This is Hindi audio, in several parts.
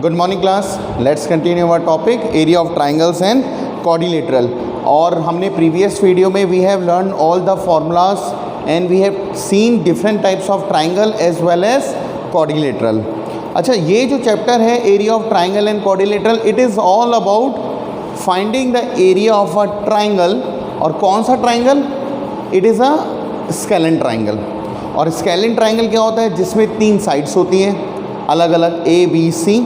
Good morning class. Let's continue our topic area of triangles and quadrilateral. और हमने previous video में we have learned all the formulas and we have seen different types of triangle as well as quadrilateral. अच्छा, ये जो चैप्टर है area of triangle and quadrilateral, it is all about finding the area of a triangle. और कौन सा triangle? It is a scalene triangle. और scalene triangle क्या होता है? जिसमें 3 sides होती हैं अलग अलग A, B, C,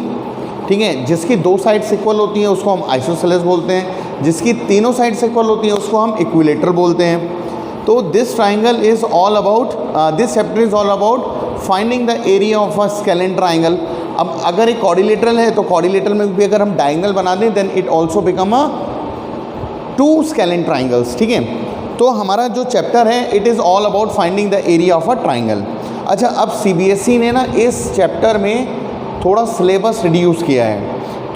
ठीक है। जिसकी 2 साइड्स इक्वल होती हैं उसको हम आइसोसेलेस बोलते हैं, जिसकी तीनों साइड्स इक्वल होती हैं उसको हम इक्विलेटरल बोलते हैं। तो this triangle is all about this chapter is all about finding the area of a scalene triangle. अब अगर एक क्वाड्रिलेटरल है तो क्वाड्रिलेटरल में भी अगर हम डायगोनल बना दें then it also become a 2 scalene triangles, ठीक है। तो हमारा जो चैप्टर है it is all about finding the area of a triangle. अच्छा, अब CBSE ने ना इस चैप्टर में थोड़ा सिलेबस रिड्यूस किया है,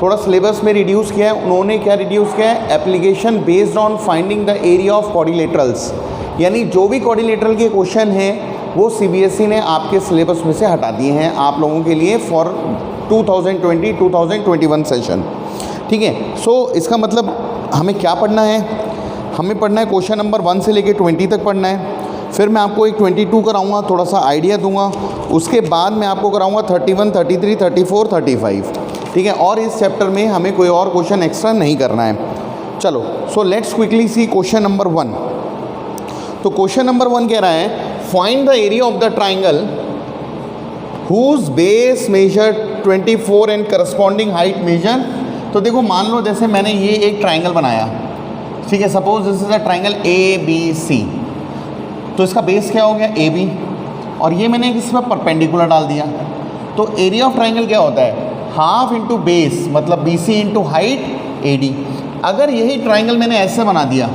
थोड़ा सिलेबस में रिड्यूस किया है। उन्होंने क्या रिड्यूस किया है? Application based on finding the area of quadrilaterals, यानी जो भी क्वाड्रिलेटरल के क्वेश्चन हैं वो CBSE ने आपके सिलेबस में से हटा दिए हैं आप लोगों के लिए फॉर 2020-2021 सेशन, ठीक है। सो इसका मतलब हमें क्या पढ़ना है? हमें पढ़ना है क्वेश्चन नंबर 1 से लेकर 20 तक पढ़ना है। फिर मैं आपको एक 22 कराऊंगा, थोड़ा सा आइडिया दूंगा। उसके बाद मैं आपको कराऊंगा 31, 33, 34, 35, ठीक है। और इस चैप्टर में हमें कोई और क्वेश्चन एक्स्ट्रा नहीं करना है। चलो, so let's quickly see question number 1। तो क्वेश्चन नंबर 1 कह रहा है find the area of the triangle whose base measure 24 and corresponding height measure. तो देखो, मान लो जैसे मैंने ये एक ट्राइंगल बनाया, ठीक है। Suppose this is a triangle ABC। तो इसका बेस क्या हो गया? AB, और ये मैंने इसमें परपेंडिकुलर डाल दिया। तो एरिया ऑफ ट्राइंगल क्या होता है? हाफ इंटू बेस, मतलब BC इंटू हाइट AD। अगर यही ट्राइंगल मैंने ऐसे बना दिया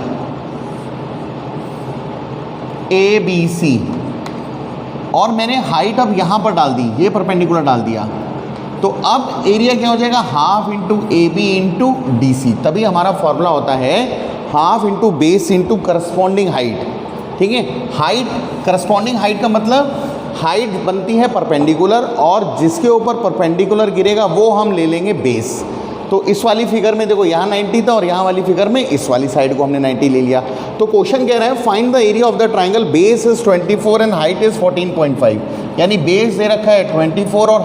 ABC और मैंने हाइट अब यहाँ पर डाल दी, ये परपेंडिकुलर डाल दिया, तो अब एरिया क्या हो जाएगा? Half into AB into DC। तभी हमारा फॉर्मूला होता है half into base into corresponding height, ठीक है। हाइट, करस्पॉन्डिंग हाइट का मतलब हाइट बनती है परपेंडिकुलर और जिसके ऊपर परपेंडिकुलर गिरेगा वो हम ले लेंगे बेस। तो इस वाली फिगर में देखो यहाँ 90 था और यहाँ वाली फिगर में इस वाली साइड को हमने 90 ले लिया। तो क्वेश्चन कह रहा है find the area of the triangle base is 24 and height is 14.5। यानी बेस दे रखा है 24 और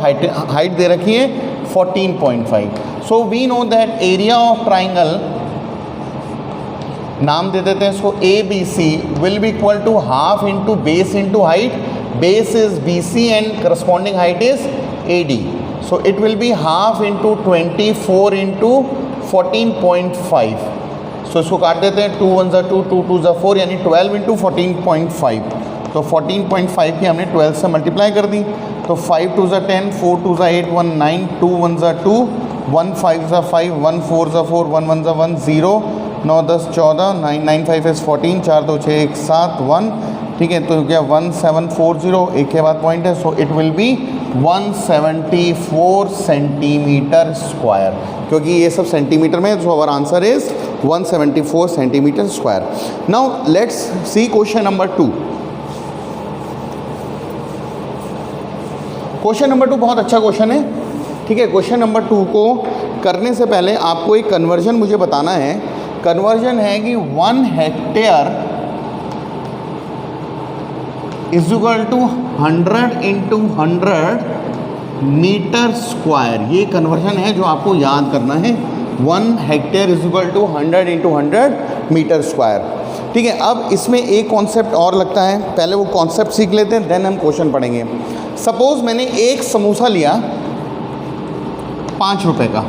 हाइट दे रखी है 14.5। So we know that area of triangle, नाम दे देते हैं इसको ABC, will be equal to half into base into height. Base is BC and corresponding height is AD। So it will be half into 24 into 14.5। सो इसको काट देते हैं, 2 1 2, 2 2 4, यानी 12 इंटू 14.5। तो 14.5 की हमने 12 से मल्टीप्लाई कर दी। तो 5 2 10, 4 2 8, 1 9, 2 1 2, 1 5 5, 1 4 4, 1 1 1 0, 9 10 14, 9 9 5 is 14, 4 2 6 1 7 1, ठीक है। तो क्या 1740, एक के बाद पॉइंट है। So it will be 174 centimetre square, क्योंकि ये सब सेंटीमीटर में। So our answer is 174 centimetre square. Now let's see question number 2। Question number 2 बहुत अच्छा क्वेश्चन है, ठीक है। क्वेश्चन नंबर 2 को करने से पहले आपको एक कन्वर्जन मुझे बताना है। कन्वर्जन है कि 1 hectare is equal to 100 into 100 metre square. ये कन्वर्जन है जो आपको याद करना है। 1 hectare is equal to 100 into 100 metre square, ठीक है। अब इसमें एक कॉन्सेप्ट और लगता है, पहले वो कॉन्सेप्ट सीख लेते हैं देन हम क्वेश्चन पढ़ेंगे। सपोज मैंने एक समोसा लिया 5 रुपये का,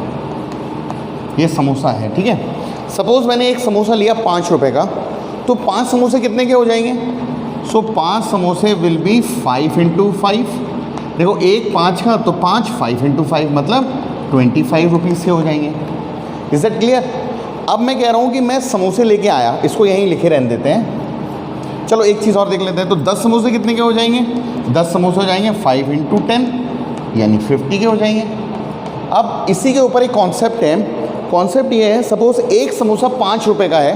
ये समोसा है, ठीक है। सपोज मैंने एक समोसा लिया 5 रुपये का, तो 5 समोसे कितने के हो जाएंगे? सो 5 समोसे विल बी 5 इंटू 5। देखो, एक 5 का, तो 5 इंटू 5 मतलब 25 रुपीज़ के हो जाएंगे। Is that clear? अब मैं कह रहा हूँ कि मैं समोसे लेके आया, इसको यहीं लिखे रहने देते हैं। चलो एक चीज़ और देख लेते हैं। तो 10 समोसे कितने के हो जाएंगे? 10 समोसे हो जाएंगे 5 इंटू 10, यानी 50 के हो जाएंगे। अब इसी के ऊपर एक कॉन्सेप्ट है। कॉन्सेप्ट ये है, सपोज एक समोसा 5 रुपये का है,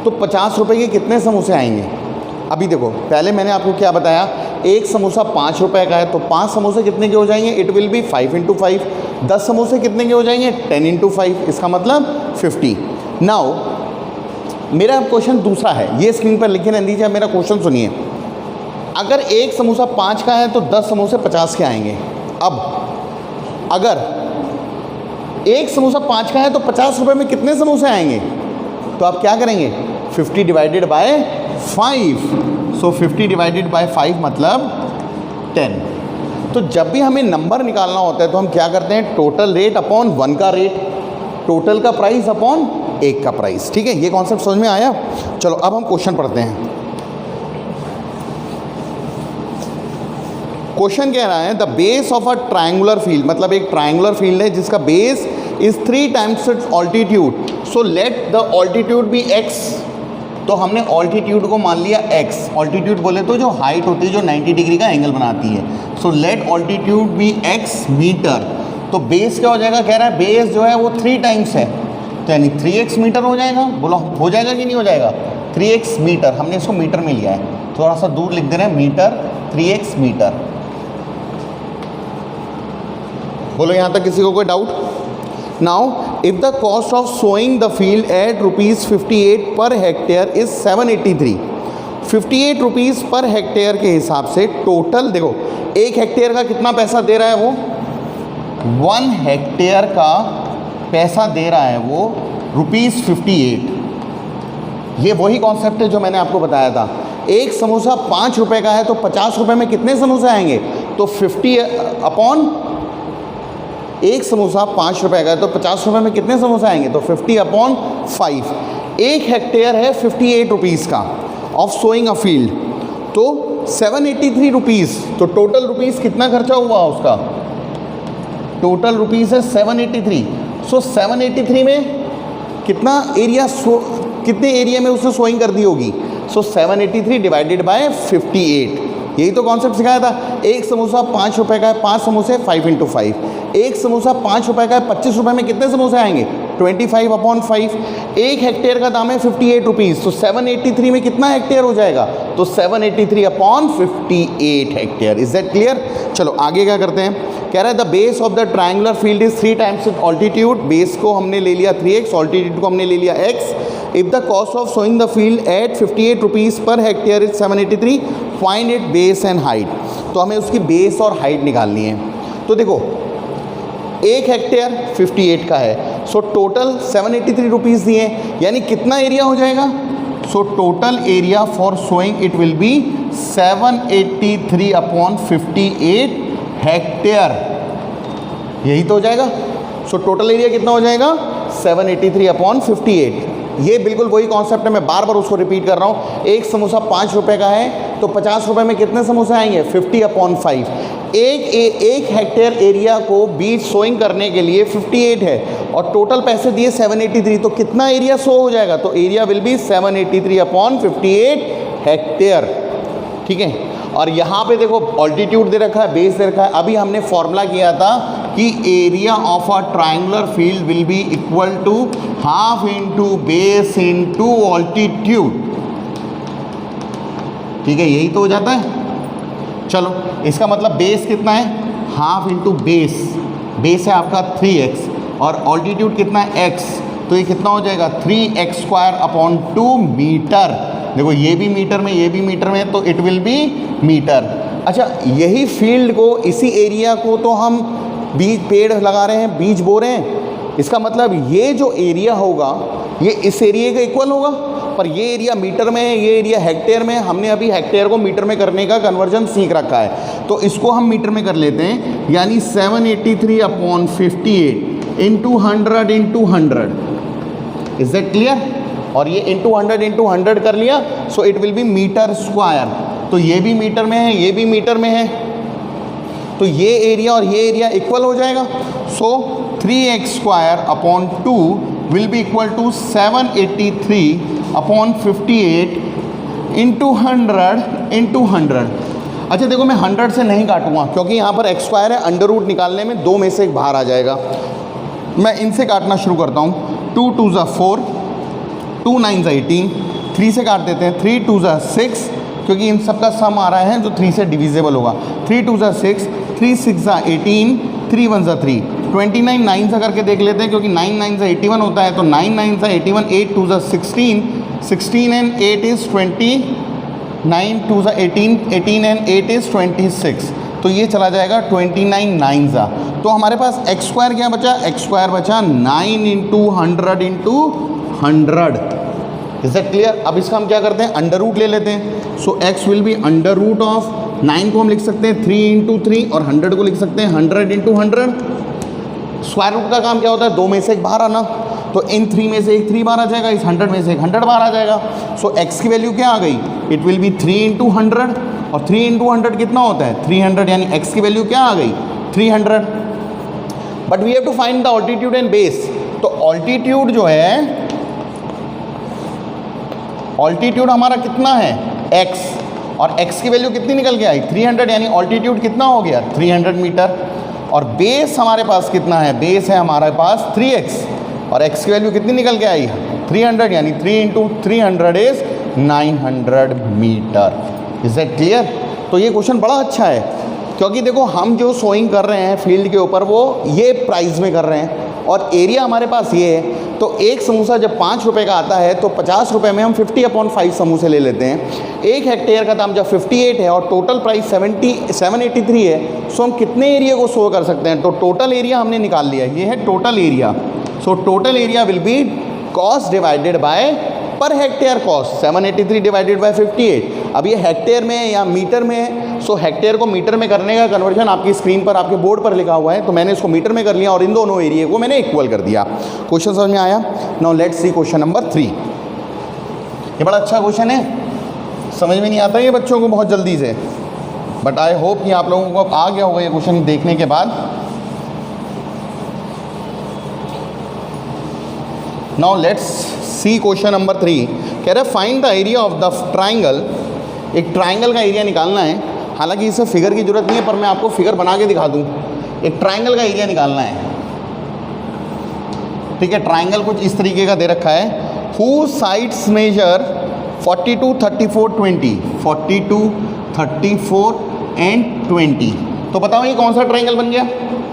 तो 50 रुपये के कितने समोसे आएंगे? अभी देखो, पहले मैंने आपको क्या बताया एक समोसा 5 रुपए का है तो 5 समोसे कितने के हो जाएंगे? It will B 5 × 5। 10 समोसे कितने के हो जाएंगे? 10 × 5, इसका मतलब 50। नाउ मेरा क्वेश्चन दूसरा है, ये स्क्रीन पर लिखे रहने दीजिए, मेरा क्वेश्चन सुनिए। अगर एक समोसा 5 का है तो 10 समोसे 50 के आएंगे। अब अगर एक समोसा 5 का है तो 50 रुपए में कितने समोसे आएंगे? तो आप क्या करेंगे? 50 divided by 5। So 50 divided by 5 मतलब 10। तो जब भी हमें नंबर निकालना होता है तो हम क्या करते हैं? टोटल रेट अपॉन 1 का रेट, टोटल का प्राइस अपॉन 1 का प्राइस। ठीक है, ये कॉन्सेप्ट समझ में आया? चलो अब हम क्वेश्चन पढ़ते हैं। क्वेश्चन कह रहा है the base of a triangular field, मतलब एक ट्रायंगुलर फील्ड है जिसका base is 3 times its altitude, so let the altitude be x। तो हमने ऑल्टीट्यूड को मान लिया x। ऑल्टीट्यूड बोले तो जो हाइट होती है जो 90 डिग्री का एंगल बनाती है। So let altitude be x metre. तो बेस क्या हो जाएगा? कह रहा है बेस जो है वो 3 टाइम्स है, तो यानी 3x मीटर हो जाएगा। बोलो हो जाएगा कि नहीं हो जाएगा? 3x मीटर, हमने इसको मीटर में लिया है, थोड़ा सा दूर लिख दे रहे हैं मीटर, 3x मीटर। बोलो यहाँ तक किसी को कोई doubt? Now if the cost of sowing the field at ₹58 per hectare is 783। 58 rupees per hectare के हिसाब से टोटल देखो, 1 हेक्टेयर का कितना पैसा दे रहा है वो? 1 हेक्टेयर का पैसा दे रहा है वो ₹58। ये वही कॉन्सेप्ट है जो मैंने आपको बताया था। एक समोसा 5 रुपए का है तो 50 रुपए में कितने समोसे आएंगे? तो 50 अपॉन, एक समोसा 5 रुपए का है तो 50 रुपए में कितने समोसे आएंगे? तो 50 अपॉन 5। 1 हेक्टेयर है 58 रुपीज़ का ऑफ सोइंग अ फील्ड, तो 783 रुपीज़। तो टोटल रुपीज़ कितना खर्चा हुआ उसका? टोटल रुपीज़ है 783। सो 783 में कितना एरिया, कितने एरिया में उसने सोइंग कर दी होगी? सो 783 डिवाइडेड बाय 58। यही तो कॉन्सेप्ट सिखाया था। एक समोसा 5 रुपए का है, 5 समोसे 5 × 5। एक समोसा 5 रुपए का है, 25 रुपए में कितने समोसे आएंगे? 25 अपॉन 5। 1 हेक्टेयर का दाम है 58 रुपीज़, तो 783 में कितना हेक्टेयर हो जाएगा? तो 783 upon 58 hectare. Is that clear? चलो आगे क्या करते हैं। कह रहा है the base of the triangular field is 3 times its altitude. Base को हमने ले लिया 3x, ऑल्टीट्यूड को हमने ले लिया x। If the cost of sowing the field at 58 rupees per hectare is 783, find it base and height. तो हमें उसकी बेस और हाइट निकालनी है। तो देखो 1 हेक्टेयर 58 का है, सो टोटल 783 रुपीज़ दिए, यानी कितना एरिया हो जाएगा? So total area for sowing it will be 783 upon 58 hectare. यही तो हो जाएगा। सो टोटल एरिया कितना हो जाएगा? 783 अपॉन 58। ये बिल्कुल वही कॉन्सेप्ट है, मैं बार बार उसको रिपीट कर रहा हूँ। एक समोसा 5 रुपए का है तो 50 रुपए में कितने समोसे आएंगे? 50 अपॉन 5। एक हेक्टेयर एरिया को बीच सोइंग करने के लिए 58 है और टोटल पैसे दिए 783, तो कितना एरिया सो हो जाएगा? तो area will be 783 upon 58 hectare. ठीक है, और यहाँ पे देखो ऑल्टीट्यूड दे रखा है, बेस दे रखा है। अभी हमने फॉर्मूला किया था कि area of a triangular field will be equal to half into base into altitude. ठीक है, यही तो हो जाता है। चलो इसका मतलब बेस कितना है? हाफ इंटू बेस, बेस है आपका 3x और ऑल्टीट्यूड कितना है? x, तो ये कितना हो जाएगा? 3x² upon 2 metre. देखो ये भी मीटर में, ये भी मीटर में, तो इट विल बी मीटर। अच्छा, यही फील्ड को, इसी एरिया को तो हम बीज पेड़ लगा रहे हैं, बीज बो रहे हैं। इसका मतलब ये जो एरिया होगा ये इस एरिया के इक्वल होगा, पर ये एरिया मीटर में है, ये एरिया हेक्टेयर में है। हमने अभी हेक्टेयर को मीटर में करने का कन्वर्जन सीख रखा है, तो इसको हम मीटर में कर लेते हैं। यानी 783 upon 58 into 100 into 100। Is that clear? और ये इंटू 100 कर लिया, so it will be metre square. तो ये भी मीटर में है, ये भी मीटर में है, तो ये एरिया और ये एरिया इक्वल हो जाएगा। So 3x² upon 2 will be equal to 783 upon 58 into 100। अच्छा देखो, मैं 100 से नहीं काटूंगा क्योंकि यहाँ पर x² है, अंडर रूट निकालने में 2 में से एक बाहर आ जाएगा। मैं इनसे काटना शुरू करता हूँ। 2 2 = 4, 2 9 = 18, 3 से काट देते हैं। 3 2 = 6, क्योंकि इन सब का सम आ रहा है जो 3 से डिविजिबल होगा। 3 2 6, 3 6 18, 3 1 3, 29 9 से करके देख लेते हैं, क्योंकि 9 9 से 81 होता है, तो 9 9 से 81, 8 2 16, 16 एंड 8 इज़ 20, 9 2 18, 18 एंड 8 इज़ 26, तो ये चला जाएगा 29 9 सा। तो हमारे पास एक्स स्क्वायर क्या बचा, एक्स स्क्वायर बचा 9 into 100 into 100। Is that clear? अब इसका हम क्या करते हैं, अंडर रूट ले लेते हैं। So X will be under root of 9 को हम लिख सकते हैं 3 इंटू 3 और 100 को लिख सकते हैं 100 इंटू 100। स्क्वायर रूट का काम क्या होता है, 2 में से एक बाहर आना, तो इन 3 में से एक 3 बाहर आ जाएगा, इस 100 में से एक 100 बाहर आ जाएगा। सो एक्स की वैल्यू क्या आ गई, इट विल बी 3 इंटू 100, और 3 इंटू 100 कितना होता है 300, यानी एक्स की वैल्यू क्या आ गई 300। But we have to find the altitude and base. तो ऑल्टीट्यूड जो है, ऑल्टीट्यूड हमारा कितना है x, और x की वैल्यू कितनी निकल के आई 300, यानी ऑल्टीट्यूड कितना हो गया 300 मीटर। और बेस हमारे पास कितना है, बेस है हमारे पास 3x, और x की वैल्यू कितनी निकल के आई 300, यानी 3 into 300 is 900 metre. Is that clear? तो ये क्वेश्चन बड़ा अच्छा है, क्योंकि देखो हम जो शोइंग कर रहे हैं फील्ड के ऊपर वो ये प्राइस में कर रहे हैं, और एरिया हमारे पास ये है। तो एक समोसा जब 5 रुपये का आता है तो 50 रुपये में हम 50/5 समोसे ले लेते हैं। 1 हेक्टेयर का दाम जब 58 है और टोटल प्राइस 783 है, सो हम कितने एरिया को शो कर सकते हैं, तो टोटल एरिया हमने निकाल लिया, ये है total area. So total area will be cost divided by per hectare cost, 783 divided by 58। अब ये हेक्टेयर में या मीटर में है, सो हेक्टेयर को मीटर में करने का कन्वर्जन आपकी स्क्रीन पर आपके बोर्ड पर लिखा हुआ है, तो मैंने इसको मीटर में कर लिया और इन दोनों एरिया को मैंने इक्वल कर दिया। क्वेश्चन समझ में आया? Now let's see question number 3। ये बड़ा अच्छा क्वेश्चन है, समझ में नहीं आता ये बच्चों को बहुत जल्दी से, बट आई होप कि आप लोगों को अब आ गया होगा ये क्वेश्चन देखने के बाद। Now let's see question number 3। कह रहे find the area of the triangle. एक ट्राइंगल का एरिया निकालना है, हालांकि इसे फिगर की जरूरत नहीं है, पर मैं आपको फिगर बना के दिखा दूं। एक ट्राइंगल का एरिया निकालना है, ठीक है। ट्राइंगल कुछ इस तरीके का दे रखा है, हु साइड्स मेजर 42 34 20, 42 34 एंड 20। तो बताओ ये कौन सा ट्राइंगल बन गया,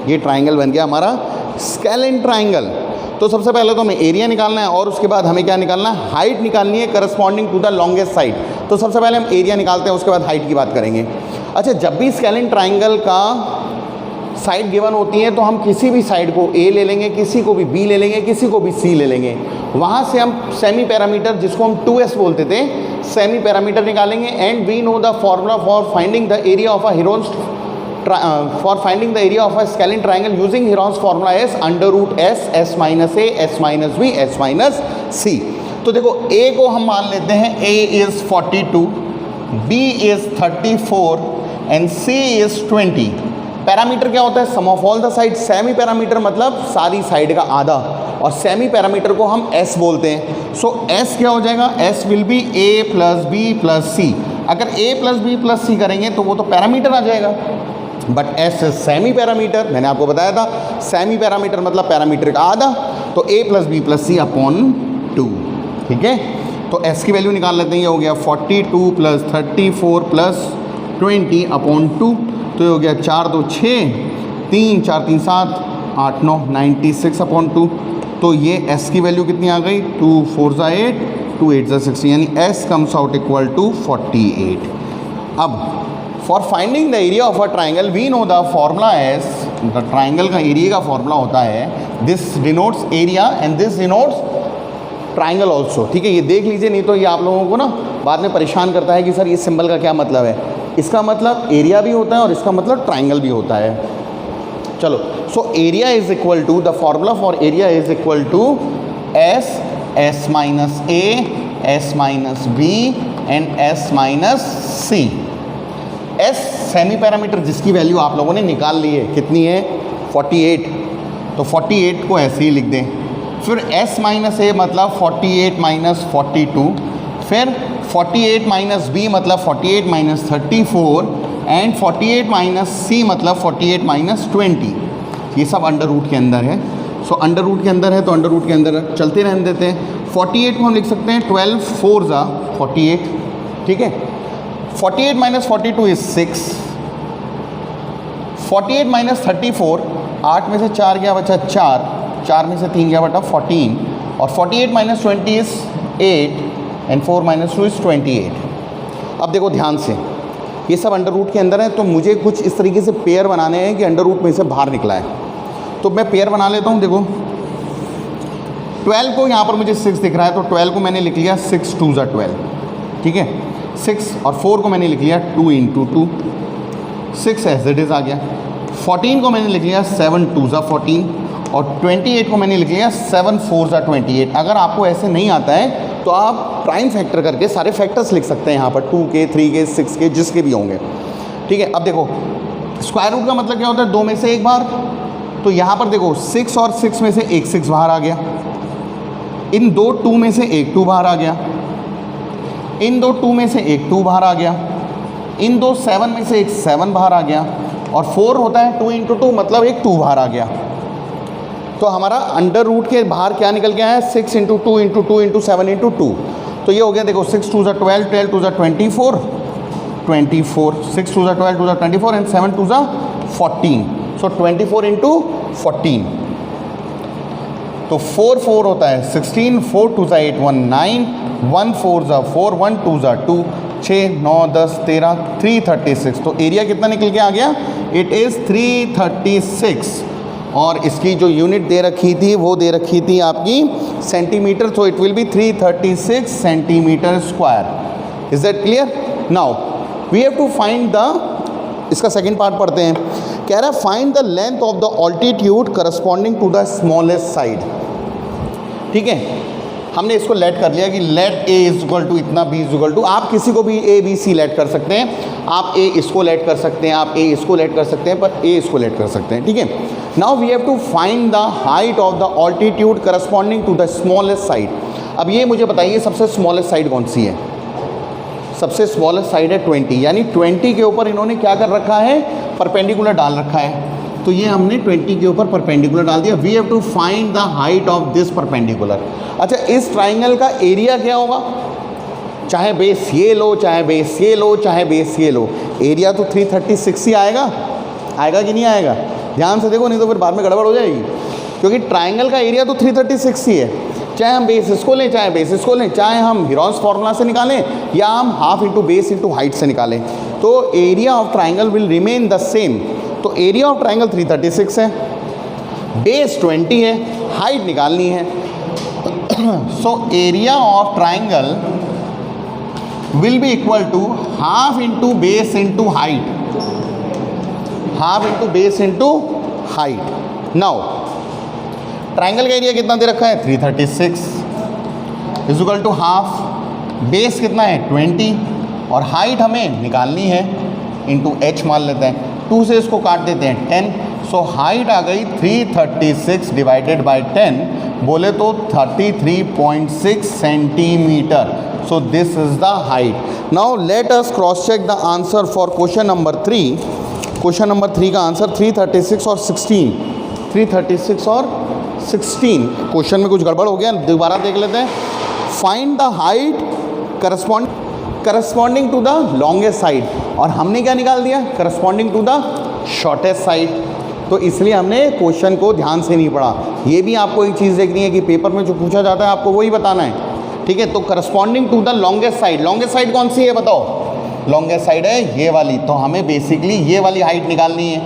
ये ट्राइंगल बन गया हमारा स्केलेन ट्राइंगल। तो सबसे पहले तो हमें एरिया निकालना है और उसके बाद हमें क्या निकालना है, हाइट निकालनी है corresponding to the longest side. तो सबसे पहले हम एरिया निकालते हैं, उसके बाद हाइट की बात करेंगे। अच्छा, जब भी स्केलेन ट्राइंगल का साइड गिवन होती है तो हम किसी भी साइड को ए ले लेंगे, किसी को भी बी ले लेंगे, किसी को भी सी ले लेंगे। वहाँ से हम सेमी पैरामीटर, जिसको हम 2s बोलते थे, सेमी पैरामीटर निकालेंगे। And we know the formula for finding the area of a Heron's for finding the area of a scalene triangle using Heron's formula is under root s, s minus a, s minus b, s minus c। तो देखो a को हम मान लेते हैं a is 42, b is 34 and c is 20। Perimeter क्या होता है, sum of all the side. Semi perimeter मतलब सारी साइड का आधा, और सेमी पैरामीटर को हम s बोलते हैं। सो s क्या हो जाएगा, s will be a plus b plus c। अगर a plus b plus c करेंगे तो वो तो पैरामीटर आ जाएगा, बट एस सेमी पैरामीटर। मैंने आपको बताया था सेमी पैरामीटर मतलब पैरामीटर का आधा, तो a plus b plus c upon 2, ठीक है। तो s की वैल्यू निकाल लेते हैं, ये हो गया 42 प्लस 34 प्लस 20 अपॉन 2, तो ये हो गया 4 2 6, 3 4 3 7 8 9 96 अपॉन 2। तो ये s की वैल्यू कितनी आ गई, 2 4 8 2 8 16, यानी s comes out equal to 48। अब for finding the area of a triangle we know the formula as, the triangle का एरिया का फॉर्मूला होता है this denotes area and this denotes triangle also, ठीक है। ये देख लीजिए, नहीं तो ये आप लोगों को ना बाद में परेशान करता है कि सर ये सिंबल का क्या मतलब है। इसका मतलब एरिया भी होता है और इसका मतलब ट्राइंगल भी होता है। चलो, so area is equal to, the formula for area is equal to S, S minus A, S minus B and S minus C. S semi parameter जिसकी वैल्यू आप लोगों ने निकाल ली है, कितनी है 48, तो 48 को ऐसे ही लिख दें। फिर एस माइनस ए मतलब 48 माइनस 42, फिर 48 माइनस बी मतलब 48 माइनस 34 एंड 48 माइनस सी मतलब 48 माइनस 20। ये सब अंडर रूट के अंदर है। सो अंडर रूट के अंदर है तो अंडर रूट के अंदर चलते रहने देते हैं। 48 को हम लिख सकते हैं 12 4 ज़ा 48, ठीक है। 48 माइनस 42 इज 6, 48 माइनस 34, 8 में से 4 गया बचा 4, 4 में से 3 गया बटा 14, और 48 minus 20 is 8 and 4 minus 2 is 28। अब देखो ध्यान से, ये सब अंडर रूट के अंदर है, तो मुझे कुछ इस तरीके से पेयर बनाने हैं कि अंडर रूट में से बाहर निकला है। तो मैं पेयर बना लेता हूँ। देखो 12 को यहाँ पर मुझे 6 दिख रहा है, तो 12 को मैंने लिख लिया 6 2 ज़ा 12, ठीक है। 6 और 4 को मैंने लिख लिया 2 इंटू 2, 6 एज इट इज़ आ गया। 14 को मैंने लिख लिया 7 2 ज़ा 14, और 28 को मैंने लिख लिया 7 4 ज़ा 28। अगर आपको ऐसे नहीं आता है तो आप प्राइम फैक्टर करके सारे फैक्टर्स लिख सकते हैं यहाँ पर, 2 के 3 के 6 के जिसके भी होंगे, ठीक है। अब देखो स्क्वायर रूट का मतलब क्या होता है, 2 में से एक बार। तो यहाँ पर देखो 6 और 6 में से एक 6 बाहर आ गया, इन दो 2 में से एक 2 बाहर आ गया, इन दो 2 में से एक 2 बाहर आ गया, इन दो 7 में से एक 7 बाहर आ गया, और 4 होता है 2 इंटू 2 मतलब एक 2 बाहर आ गया। तो हमारा अंडर रूट के बाहर क्या निकल गया है, 6 इंटू 2 इंटू 2 इंटू 7 इंटू 2। तो ये हो गया देखो 6 2 ज़ा 12, 12 2 ज़ा 24, 24, 6 2 ज़ा 12, 2 ज़ा 24 एंड 7 2 ज़ा 14। सो 24 इंटू 14, तो 4 4 होता है 16, 4 2 ज़ा 8 1 9, 1 4 ज़ा 4, 1 2 ज़ा 2, 6 9 10 13, 336। तो एरिया कितना निकल के आ गया, इट इज़ 336। और इसकी जो यूनिट दे रखी थी वो दे रखी थी आपकी सेंटीमीटर, तो it will be 336 centimetre square. Is that clear? Now we have to find the, इसका सेकंड पार्ट पढ़ते हैं। कह रहा है find the length of the altitude corresponding to the smallest side, ठीक है। हमने इसको लेट कर लिया कि let A is equal to इतना, बी इज इक्वल टू, आप किसी को भी ए बी सी लेट कर सकते हैं, आप ए इसको लेट कर सकते हैं, आप ए इसको लेट कर सकते हैं, पर ए इसको लेट कर सकते हैं, ठीक है। Now we have to find the height of the altitude corresponding to the smallest side. अब ये मुझे बताइए सबसे स्मॉलेस्ट साइड कौन सी है, सबसे स्मॉलेस्ट साइड है 20, यानी 20 के ऊपर इन्होंने क्या कर रखा है, परपेंडिकुलर डाल रखा है। तो ये हमने 20 के ऊपर परपेंडिकुलर डाल दिया। We have to find the height of this perpendicular. अच्छा, इस ट्राइंगल का एरिया क्या होगा, चाहे बेस ये लो, चाहे बेस ये लो, चाहे बेस ये लो, एरिया तो 336 ही आएगा, आएगा कि नहीं आएगा? ध्यान से देखो, नहीं तो फिर बाद में गड़बड़ हो जाएगी, क्योंकि ट्राइंगल का एरिया तो 336 ही है। चाहे हम बेस इसको लें, चाहे बेस इसको लें, चाहे हम हीरोन्स फार्मूला से निकालें, या हम half into base into height से निकालें, तो area of triangle will remain the same. तो एरिया ऑफ ट्राइंगल 336 है, बेस 20 है, हाइट निकालनी है। So area of triangle will be equal to half into base into height, half into base into height. Now triangle का एरिया कितना दे रखा है, 336 is equal to half, base कितना है 20, और हाइट हमें निकालनी है, इंटू एच मान लेते हैं, 2 से इसको काट देते हैं 10। सो हाइट आ गई 336 डिवाइडेड बाई 10, बोले तो 33.6 centimetre. So this is the height. Now let us cross check the answer for question number 3। Question number 3 का आंसर 336 और 16, 336 और 16। क्वेश्चन में कुछ गड़बड़ हो गया, दोबारा देख लेते हैं। Find the height corresponding to the longest side, और हमने क्या निकाल दिया, corresponding to the shortest side. तो इसलिए हमने क्वेश्चन को ध्यान से नहीं पढ़ा। ये भी आपको एक चीज़ देखनी है कि पेपर में जो पूछा जाता है आपको वही बताना है, ठीक है। तो corresponding to the longest side, longest side कौन सी है बताओ, लॉन्गेस्ट साइड है ये वाली, तो हमें बेसिकली ये वाली हाइट निकालनी है।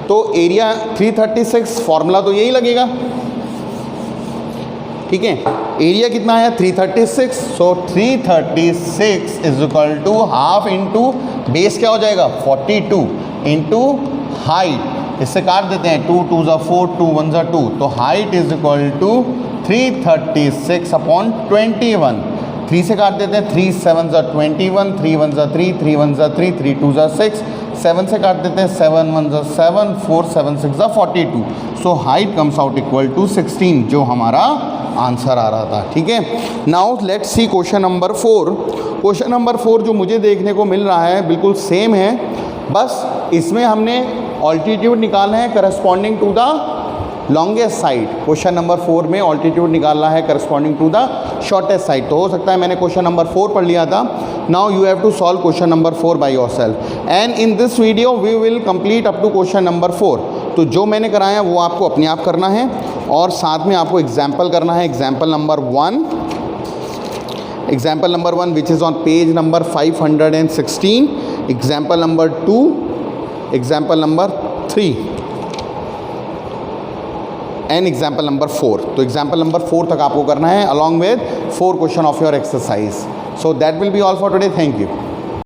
तो एरिया 336, फॉर्मूला तो यही लगेगा, ठीक है। एरिया कितना है 336, so 336 is equal to half into base क्या हो जाएगा 42 इंटू हाइट, इससे काट देते हैं 2 2 ज़ा 4, 2 1 ज़ा 2, तो height is equal to 336 upon 21। 3 से काट देते हैं, 3 7 ज़ा 21, 3 1 ज़ा 3, 3 1 ज़ा 3, 3 2 ज़ा 6, 7 से काट देते हैं, 7 1 ज़ा 7, 4 7 6 ज़ा 42। So height comes out equal to 16, जो हमारा आंसर आ रहा था, ठीक है। Now let's see question number 4। Question number 4 जो मुझे देखने को मिल रहा है बिल्कुल सेम है, बस इसमें हमने ऑल्टीट्यूड निकालना है corresponding to the longest side, question number 4 में ऑल्टीट्यूड निकालना है corresponding to the shortest side. तो हो सकता है मैंने क्वेश्चन नंबर 4 पढ़ लिया था, now you have to solve question number 4 by yourself and in this video we will complete up to question number 4। तो जो मैंने कराया वो आपको अपने आप करना है और साथ में आपको एग्जाम्पल करना है। Example number 1 which is on page number 516, example number 2, example number 3 and example number 4। तो एग्जाम्पल नंबर 4 तक आपको करना है along with 4 question of your exercise. So that will be all for today. Thank you.